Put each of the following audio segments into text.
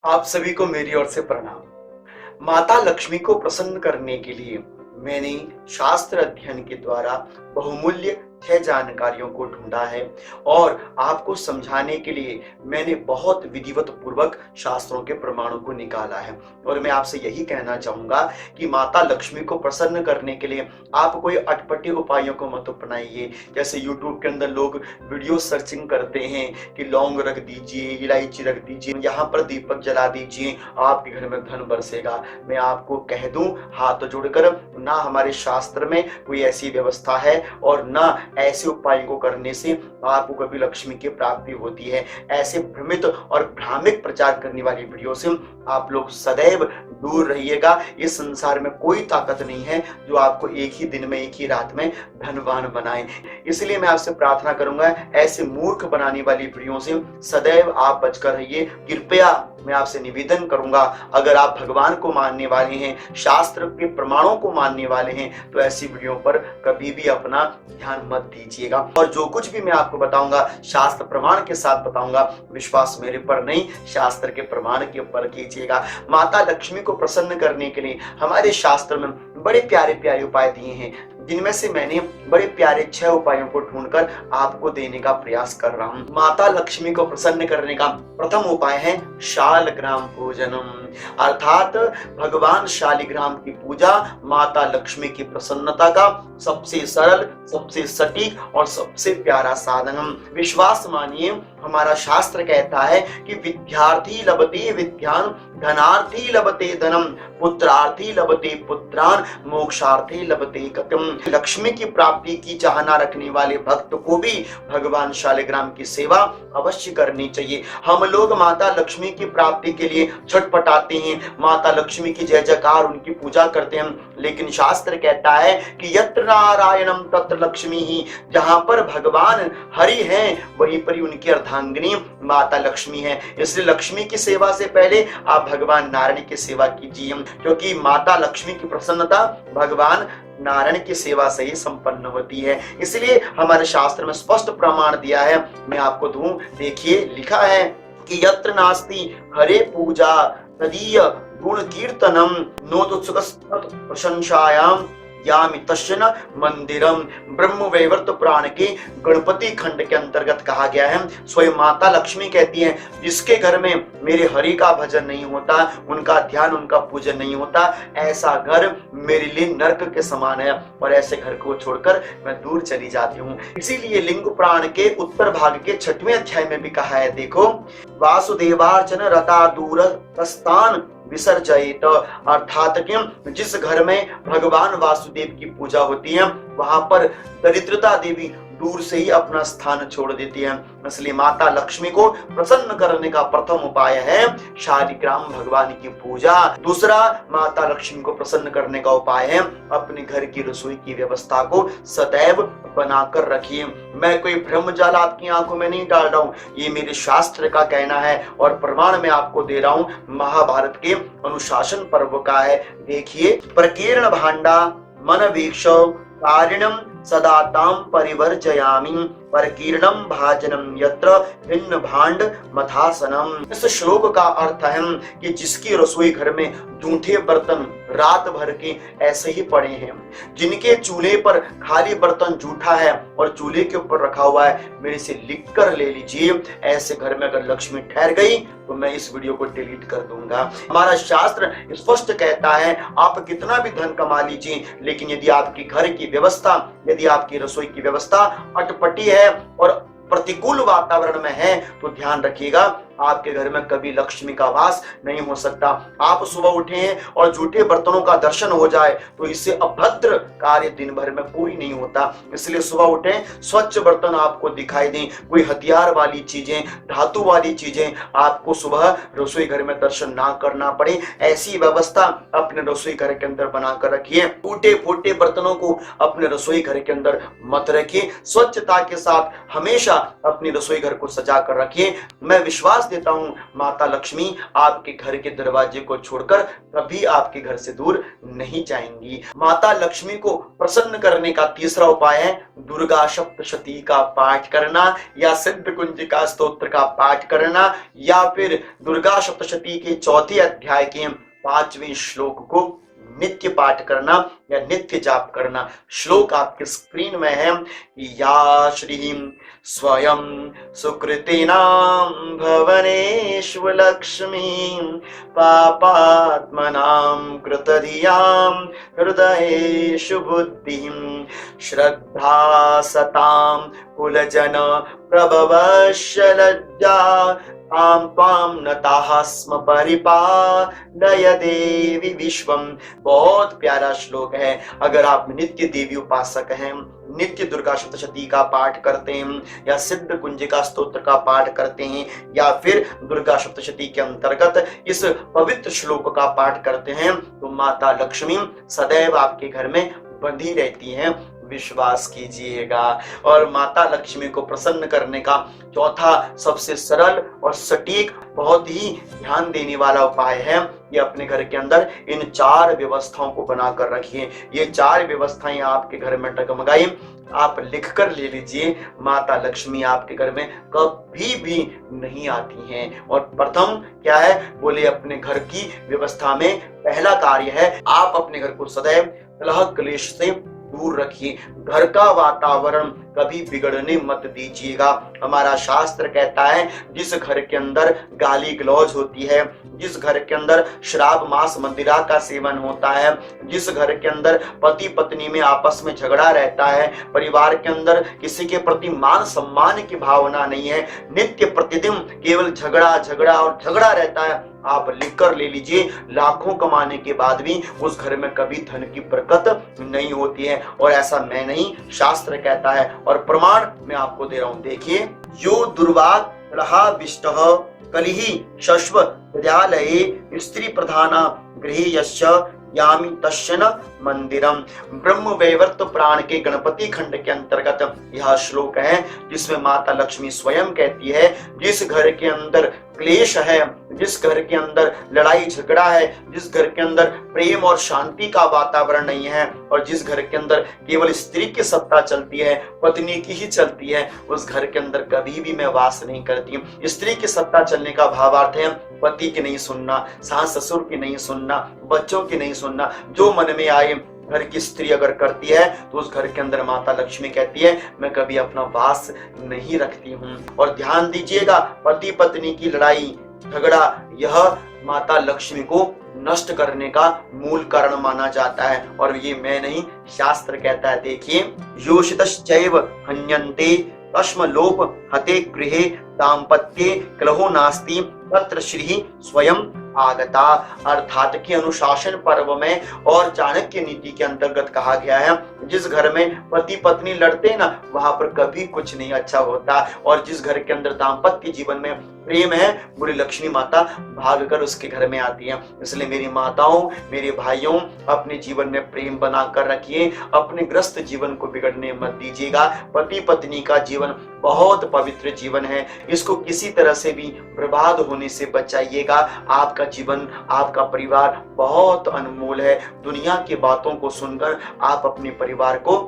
आप सभी को मेरी ओर से प्रणाम। माता लक्ष्मी को प्रसन्न करने के लिए मैंने शास्त्र अध्ययन के द्वारा बहुमूल्य 6 जानकारियों को ढूंढा है और आपको समझाने के लिए मैंने बहुत विधिवत पूर्वक शास्त्रों के प्रमाणों को निकाला है। और मैं आपसे यही कहना चाहूंगा कि माता लक्ष्मी को प्रसन्न करने के लिए आप कोई अटपटे उपायों को मत अपनाइए। जैसे यूट्यूब के अंदर लोग वीडियो सर्चिंग करते हैं कि लौंग रख दीजिए, इलायची रख दीजिए, यहाँ पर दीपक जला दीजिए, आपके घर में धन बरसेगा। मैं आपको कह दूं हाथ जोड़कर, ना हमारे शास्त्र में कोई ऐसी व्यवस्था है और ना ऐसे उपायों को करने से आपको कभी लक्ष्मी की प्राप्ति होती है। ऐसे भ्रमित और भ्रामिक प्रचार करने वाली वीडियो से आप लोग सदैव दूर रहिएगा। इस संसार में कोई ताकत नहीं है जो आपको एक ही दिन में, एक ही रात में धनवान बनाए। इसलिए मैं आपसे प्रार्थना करूंगा, ऐसे मूर्ख बनाने वाली वीडियो से सदैव आप बचकर रहिए। कृपया मैं आपसे निवेदन करूंगा, अगर आप भगवान को मानने वाले हैं, शास्त्र के प्रमाणों को मानने वाले हैं, तो ऐसी वीडियो पर कभी भी अपना ध्यान मत दीजिएगा। और जो कुछ भी मैं आपको बताऊंगा शास्त्र प्रमाण के साथ बताऊंगा। विश्वास मेरे पर नहीं, शास्त्र के प्रमाण के ऊपर कीजिएगा। माता लक्ष्मी को प्रसन्न करने के लिए हमारे शास्त्र में बड़े प्यारे प्यारे उपाय दिए हैं, जिनमें से मैंने बड़े प्यारे 6 उपायों को ढूंढकर आपको देने का प्रयास कर रहा हूं। माता लक्ष्मी को प्रसन्न करने का प्रथम उपाय है शालग्राम पूजनम, अर्थात भगवान शालिग्राम की पूजा माता लक्ष्मी की प्रसन्नता का सबसे सरल, सबसे सटीक और सबसे प्यारा साधन। विश्वास मानिए, हमारा शास्त्र कहता है कि विद्यार्थी लभते विद्यान, धनार्थी लभते धनम, पुत्रार्थी लभते पुत्रान, मोक्षार्थी लभते गतिम। लक्ष्मी की प्राप्ति की चाहना रखने वाले भक्त को भी भगवान शालिग्राम की सेवा अवश्य करनी चाहिए। हम लोग माता लक्ष्मी की प्राप्ति के लिए छटपटाते हैं, माता लक्ष्मी की जय जयकार, उनकी पूजा करते हैं, लेकिन शास्त्र कहता है कि यत्र नारायणम तत्र लक्ष्मी ही, जहां पर भगवान हरि हैं वहीं पर उनकी अर्धांगिनी माता लक्ष्मी है। इसलिए लक्ष्मी की सेवा से पहले आप भगवान नारायण की सेवा कीजिए, क्योंकि माता लक्ष्मी की प्रसन्नता भगवान नारायण की सेवा से ही संपन्न होती है। इसलिए हमारे शास्त्र में स्पष्ट प्रमाण दिया है, मैं आपको दूं, देखिए लिखा है कि यत्र नास्ति हरे पूजा तदीय गुण कीर्तनम नोदुत्सुकस्तत् प्रशंसायाम यामि तस्यन मंदिरम। ब्रह्म वैवर्त पुराण के गणपति खंड के अंतर्गत कहा गया है। स्वयं माता लक्ष्मी कहती हैं, जिसके घर में मेरे हरि का भजन नहीं होता, उनका ध्यान, उनका पूजन नहीं होता, ऐसा घर मेरे लिए नरक के समान है और ऐसे घर को छोड़कर मैं दूर चली जाती हूँ। इसीलिए लिंग पुराण के उत्तर भाग के 6वें अध्याय में भी कहा है, देखो, वासुदेवार्चन रता दूर प्रस्थान विसर्जयित, अर्थात कि जिस घर में भगवान वासुदेव की पूजा होती है वहां पर दरिद्रता देवी दूर से ही अपना स्थान छोड़ देती है। इसलिए माता लक्ष्मी को प्रसन्न करने का प्रथम उपाय है शालिग्राम भगवान की पूजा। दूसरा, माता लक्ष्मी को प्रसन्न करने का उपाय है अपने घर की रसोई की व्यवस्था को सदैव बनाकर रखिए। मैं कोई ब्रह्म जाल आपकी आंखों में नहीं डाल रहा हूं, ये मेरे शास्त्र का कहना है और प्रमाण मैं आपको दे रहा हूं, महाभारत के अनुशासन पर्व का है। देखिए, प्रकीर्ण भांडा मन वीक्षो कारिणम सदाताम परिवर्जयामि, परकीर्णम भाजनम यत्र भिन्न भांड मथासनम। इस श्लोक का अर्थ है कि जिसकी रसोई घर में जूठे बर्तन रात भर के ऐसे ही पड़े हैं, जिनके चूल्हे पर खाली बर्तन जूठा है और चूल्हे के ऊपर रखा हुआ है, मेरे से लिख कर ले लीजिए। ऐसे घर में अगर लक्ष्मी ठहर गई तो मैं इस वीडियो को डिलीट कर दूंगा। हमारा शास्त्र स्पष्ट कहता है, आप कितना भी धन कमा लीजिए, लेकिन यदि आपकी घर की व्यवस्था, यदि आपकी रसोई की व्यवस्था अटपटी है और प्रतिकूल वातावरण में है, तो ध्यान रखिएगा आपके घर में कभी लक्ष्मी का वास नहीं हो सकता। आप सुबह उठे हैं और जूठे बर्तनों का दर्शन हो जाए तो इससे अभद्र कार्य दिन भर में कोई नहीं होता। इसलिए सुबह उठे, स्वच्छ बर्तन आपको दिखाई दें, कोई हथियार वाली चीजें, धातु वाली चीजें आपको सुबह रसोई घर में दर्शन ना करना पड़े, ऐसी व्यवस्था अपने रसोई घर के अंदर बनाकर रखिए। टूटे फूटे बर्तनों को अपने रसोई घर के अंदर मत रखिए। स्वच्छता के साथ हमेशा अपनी रसोई घर को सजा कर रखिए। मैं विश्वास देता हूँ माता लक्ष्मी आपके घर के दरवाजे को छोड़कर कभी आपके घर से दूर नहीं जाएंगी। माता लक्ष्मी को प्रसन्न करने का तीसरा उपाय है दुर्गा सप्तशती का पाठ करना या सिद्ध कुंजिका स्तोत्र का पाठ करना या फिर दुर्गा सप्तशती के चौथे अध्याय के 5वें श्लोक को नित्य पाठ करना या नित्य जाप करना। श्लोक आपके स्क्रीन में है। या श्री स्वयं सुकृतिनां भवनेषु लक्ष्मी पापात्मनां कृतधियां हृदयेषु बुद्धिं श्रद्धा सतां कुलजन प्रभवश्य लज्जा तां त्वां नताः स्म परिपालय देवी विश्वम। बहुत प्यारा श्लोक है। अगर आप नित्य देवी उपासक हैं, नित्य दुर्गा सप्तशती का पाठ करते हैं या सिद्ध कुंजिका स्तोत्र का पाठ करते हैं या फिर दुर्गा सप्तशती के अंतर्गत इस पवित्र श्लोक का पाठ करते हैं तो माता लक्ष्मी सदैव आपके घर में बंधी रहती हैं। विश्वास कीजिएगा। और माता लक्ष्मी को प्रसन्न करने का चौथा सबसे सरल और सटीक बहुत ही ध्यान देने वाला उपाय है कि अपने घर के अंदर इन 4 व्यवस्थाओं को बनाकर रखिए। ये 4 व्यवस्थाएं आपके घर में डगमगाई आप लिख कर ले लीजिए। माता लक्ष्मी आपके घर में कभी भी नहीं आती हैं। और प्रथम क्या है बोले, अपने घर की व्यवस्था में पहला कार्य है आप अपने घर को सदैव कलह क्लेश से दूर रखिए। घर का वातावरण कभी बिगड़ने मत दीजिएगा। हमारा शास्त्र कहता है जिस घर के अंदर गाली गलौज होती है, जिस घर के अंदर शराब मांस मदिरा का सेवन होता है, जिस घर के अंदर पति पत्नी में आपस में झगड़ा रहता है, परिवार के अंदर किसी के प्रति मान सम्मान की भावना नहीं है, नित्य प्रतिदिन केवल झगड़ा झगड़ा और झगड़ा रहता है, आप लिख कर ले लीजिए। लाखों कमाने के बाद भी उस घर में कभी धन की बरकत नहीं होती है। और ऐसा मैं नहीं, शास्त्र कहता है और प्रमाण मैं आपको दे रहा हूं। देखिए, यो दुर्वाग रहा विष्टः कलिहि शश्व विद्यालये स्त्री प्रधाना गृहे यस्य यामि तस्य न मंदिरम। ब्रह्म वैवर्त पुराण के गणपति खंड के अंतर्गत यह श्लोक है जिसमें माता लक्ष्मी स्वयं कहती है जिस घर के अंदर क्लेश है, जिस घर के अंदर लड़ाई झगड़ा है, जिस घर के अंदर प्रेम और शांति का वातावरण नहीं है और जिस घर के अंदर केवल स्त्री की सत्ता चलती है, पत्नी की ही चलती है, उस घर के अंदर कभी भी मैं वास नहीं करती। स्त्री की सत्ता चलने का भावार्थ है पति की नहीं सुनना, सास ससुर की नहीं सुनना, बच्चों की नहीं सुनना, जो मन में आए घर की स्त्री अगर करती है तो उस घर के अंदर माता लक्ष्मी कहती है मैं कभी अपना वास नहीं रखती हूँ। और ध्यान दीजिएगा, पति पत्नी की लड़ाई झगड़ा यह माता लक्ष्मी को नष्ट करने का मूल कारण माना जाता है। और ये मैं नहीं, शास्त्र कहता है। देखिए, योषितश्चैव हन्यन्ते तस्मलोप हते गृहे दाम्पत्ये कलहो नास्ति तत्र श्री स्वयं आगता। अर्थात कि अनुशासन पर्व में और चाणक्य नीति के अंतर्गत कहा गया है जिस घर में पति पत्नी लड़ते हैं ना वहां पर कभी कुछ नहीं अच्छा होता। और जिस घर के अंदर दाम्पत्य जीवन में प्रेम है बुरी लक्ष्मी माता भागकर उसके घर में आती है। इसलिए मेरी माताओं, मेरे भाइयों, अपने जीवन में प्रेम बनाकर रखिए, अपने ग्रस्त जीवन को बिगड़ने मत दीजिएगा। पति पत्नी का जीवन बहुत पवित्र जीवन है, इसको किसी तरह से भी बर्बाद होने से बचाइएगा। आपका जीवन, आपका परिवार बहुत अनमोल है। दुनिया की बातों को सुनकर आप अपने परिवार को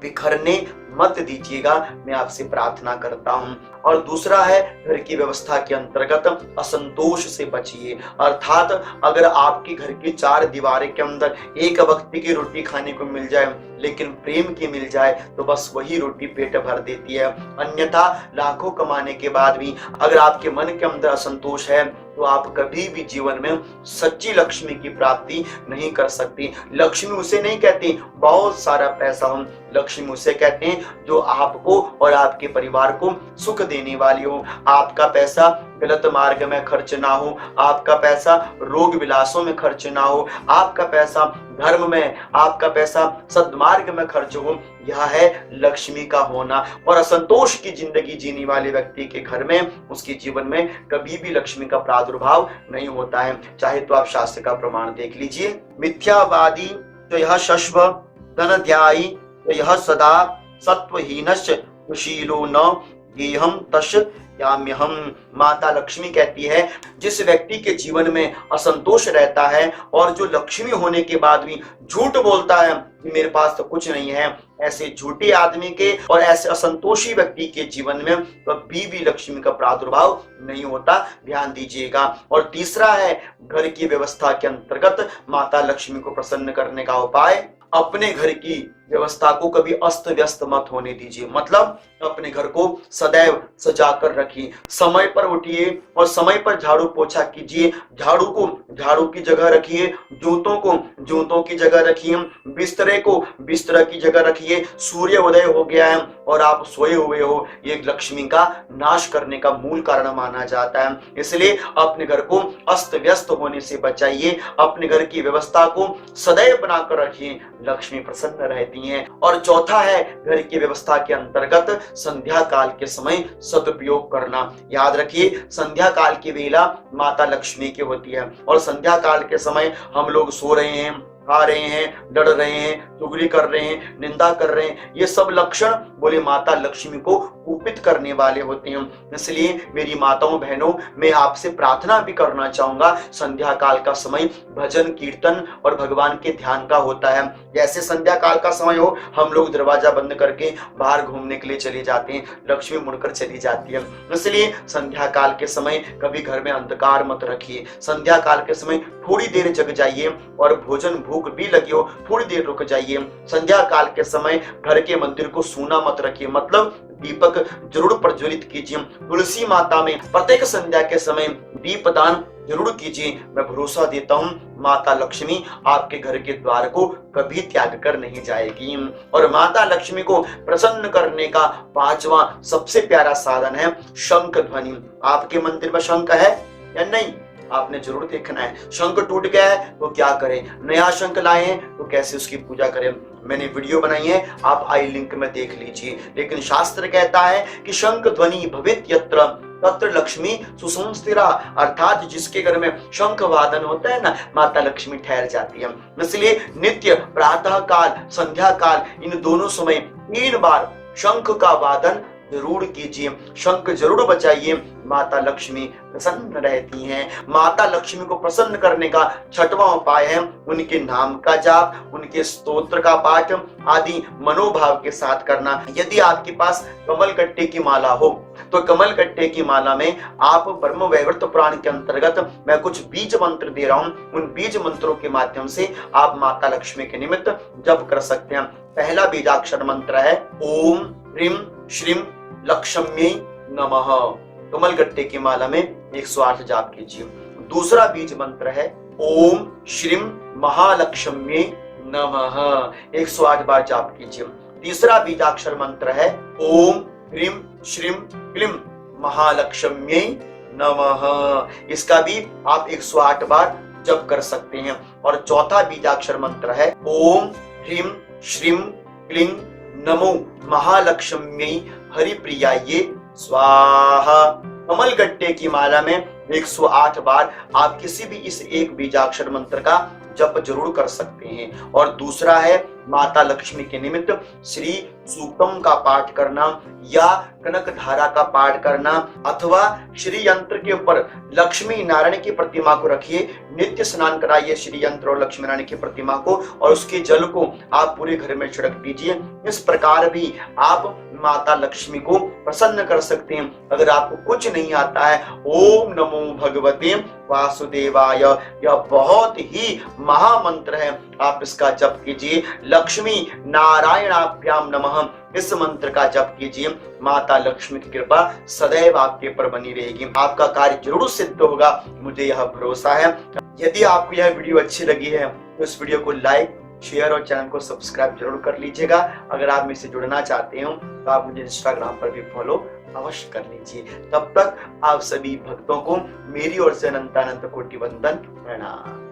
बिखरने मत दीजिएगा, मैं आपसे प्रार्थना करता हूं। और दूसरा है घर की व्यवस्था के अंतर्गत असंतोष से बचिए। अर्थात अगर आपके घर की 4 दीवारें के अंदर एक वक्त की रोटी खाने को मिल जाए लेकिन प्रेम की मिल जाए तो बस वही रोटी पेट भर देती है। अन्यथा लाखों कमाने के बाद भी अगर आपके मन के अंदर असंतोष है तो आप कभी भी जीवन में सच्ची लक्ष्मी की प्राप्ति नहीं कर सकती। लक्ष्मी उसे नहीं कहती बहुत सारा पैसा हो, लक्ष्मी उसे कहते हैं जो आपको और आपके परिवार को सुख देने वाली हो। आपका पैसा गलत मार्ग में खर्च ना हो, आपका पैसा रोग विलासों में खर्च ना हो, आपका पैसा धर्म में, आपका पैसा सद्मार्ग में खर्च हो। यह है लक्ष्मी का होना। और असंतोष की जिंदगी जीने वाले व्यक्ति के घर में, उसके जीवन में कभी भी लक्ष्मी का प्रादुर्भाव नहीं होता है। चाहे तो आप शास्त्र का प्रमाण देख लीजिए। मिथ्यावादी तो यह शश्व धनध्यायी तो यह सदा सत्वहीनश्च कुशीलो न गेहम तस् याम्यहम। माता लक्ष्मी कहती है, जिस व्यक्ति के जीवन में असंतोष रहता है और जो लक्ष्मी होने के बाद भी झूठ बोलता है कि मेरे पास तो कुछ नहीं है, ऐसे झूठे आदमी के और ऐसे असंतोषी व्यक्ति के जीवन में कभी भी लक्ष्मी का प्रादुर्भाव नहीं होता, ध्यान दीजिएगा। और तीसरा है, घर की व्यवस्था के अंतर्गत माता लक्ष्मी को प्रसन्न करने का उपाय, अपने घर की व्यवस्था को कभी अस्त व्यस्त मत होने दीजिए। मतलब अपने घर को सदैव सजा कर रखिए, समय पर उठिए और समय पर झाड़ू पोछा कीजिए, झाड़ू को झाड़ू की जगह रखिए, जूतों को जूतों की जगह रखिए, बिस्तरे को बिस्तर की जगह रखिए। सूर्य उदय हो गया है और आप सोए हुए हो, ये लक्ष्मी का नाश करने का मूल कारण माना जाता है। इसलिए अपने घर को अस्त व्यस्त होने से बचाइए, अपने घर की व्यवस्था को सदैव बनाकर रखिए, लक्ष्मी प्रसन्न रहती हैं। और चौथा है, घर की व्यवस्था के अंतर्गत संध्या काल के समय सदुपयोग करना। याद रखिए, संध्या काल की वेला माता लक्ष्मी की होती है और संध्या काल के समय हम लोग सो रहे हैं, खा रहे हैं, लड़ रहे हैं, चुगली कर रहे हैं, निंदा कर रहे हैं, ये सब लक्षण बोले माता लक्ष्मी को कुपित करने वाले होते हैं। इसलिए मेरी माताओं बहनों, मैं आपसे प्रार्थना भी करना चाहूंगा, संध्या काल का समय भजन कीर्तन और भगवान के ध्यान का होता है। जैसे संध्या काल का समय हो, हम लोग दरवाजा बंद करके बाहर घूमने के लिए चले जाते हैं, लक्ष्मी मुड़कर चली जाती है। इसलिए संध्या काल के समय कभी घर में अंधकार मत रखिए, संध्या काल के समय थोड़ी देर जग जाइए और भोजन भूख भी लगी हो थोड़ी देर रुक जाइए। संध्या काल के समय घर के मंदिर को सूना मत रखिए, मतलब दीपक जरूर प्रज्वलित कीजिए। तुलसी माता में प्रत्येक संध्या के समय दीपदान जरूर कीजिए। मैं भरोसा देता हूँ माता लक्ष्मी आपके घर के द्वार को कभी त्याग कर नहीं जाएगी। और माता लक्ष्मी को प्रसन्न करने का पांचवा सबसे प्यारा साधन है शंख ध्वनि। आपके मंदिर में शंख है या नहीं, आपने जरूर देखना है। शंख टूट गया है तो क्या करें, नया शंख लाए हैं तो कैसे उसकी पूजा करें। मैंने वीडियो बनाई है, आप आई लिंक में देख लीजिए। लेकिन शास्त्र कहता है कि शंख ध्वनि भवेत् यत्र तत्र लक्ष्मी सुसंस्थिरा, अर्थात जिसके घर में शंख वादन होता है ना, माता लक्ष्मी ठहर जाती है। इसलिए नित्य प्रातः काल संध्या काल इन दोनों समय 3 बार शंख का वादन जरूर कीजिए, शंख जरूर बजाइए, माता लक्ष्मी प्रसन्न रहती हैं। माता लक्ष्मी को प्रसन्न करने का छठवां उपाय है उनके नाम का जाप, उनके स्तोत्र का पाठ आदि मनोभाव के साथ करना। यदि आपके पास कमल कट्टे की माला हो तो कमल कट्टे की माला में आप ब्रह्म वैवर्त पुराण के अंतर्गत मैं कुछ बीज मंत्र दे रहा हूं, उन बीज मंत्रों के माध्यम से आप माता लक्ष्मी के निमित्त जप कर सकते हैं। पहला बीजाक्षर मंत्र है ओम ह्रीं श्रीं लक्ष्म्यै नमः। कमल गट्टे की माला में 108 जाप कीजिए। दूसरा बीज मंत्र है ओम श्रीं महालक्ष्म्यै नमः, 108 बार जाप कीजिए। तीसरा बीजाक्षर मंत्र है ओम ह्रीं श्रीं क्लीं महालक्ष्म्यै नमः, इसका भी आप 108 बार जप कर सकते हैं। और चौथा बीजाक्षर मंत्र है ओम ह्रीं श्रीं क्लीं नमो महालक्ष्म्यै हरिप्रियायै स्वाहा। कमल गट्टे की माला में 108 बार आप किसी भी इस एक बीजाक्षर मंत्र का जप जरूर कर सकते हैं। और दूसरा है माता लक्ष्मी के निमित्त श्री सूक्तम का पाठ करना या कनक धारा का पाठ करना, अथवा श्री यंत्र के ऊपर लक्ष्मी नारायण की प्रतिमा को रखिए, नित्य स्नान कराइए श्री यंत्र और लक्ष्मी नारायण की प्रतिमा को और उसके जल को आप पूरे घर में छिड़क दीजिए। इस प्रकार भी आप माता लक्ष्मी को प्रसन्न कर सकते हैं। अगर आपको कुछ नहीं आता है, ओम नमो भगवते वासुदेवाय, यह बहुत ही महामंत्र है, आप इसका जप कीजिए। लक्ष्मी नारायणाभ्याम नमः, इस मंत्र का जप कीजिए। माता लक्ष्मी की कृपा सदैव आपके ऊपर बनी रहेगी, आपका कार्य जरूर सिद्ध होगा, मुझे यह भरोसा है। यदि आपको यह वीडियो अच्छी लगी है तो इस वीडियो को लाइक शेयर और चैनल को सब्सक्राइब जरूर कर लीजिएगा। अगर आप मुझसे जुड़ना चाहते हो तो आप मुझे इंस्टाग्राम पर भी फॉलो अवश्य कर लीजिए। तब तक आप सभी भक्तों को मेरी ओर से अनंत कोटि वंदन प्रणाम।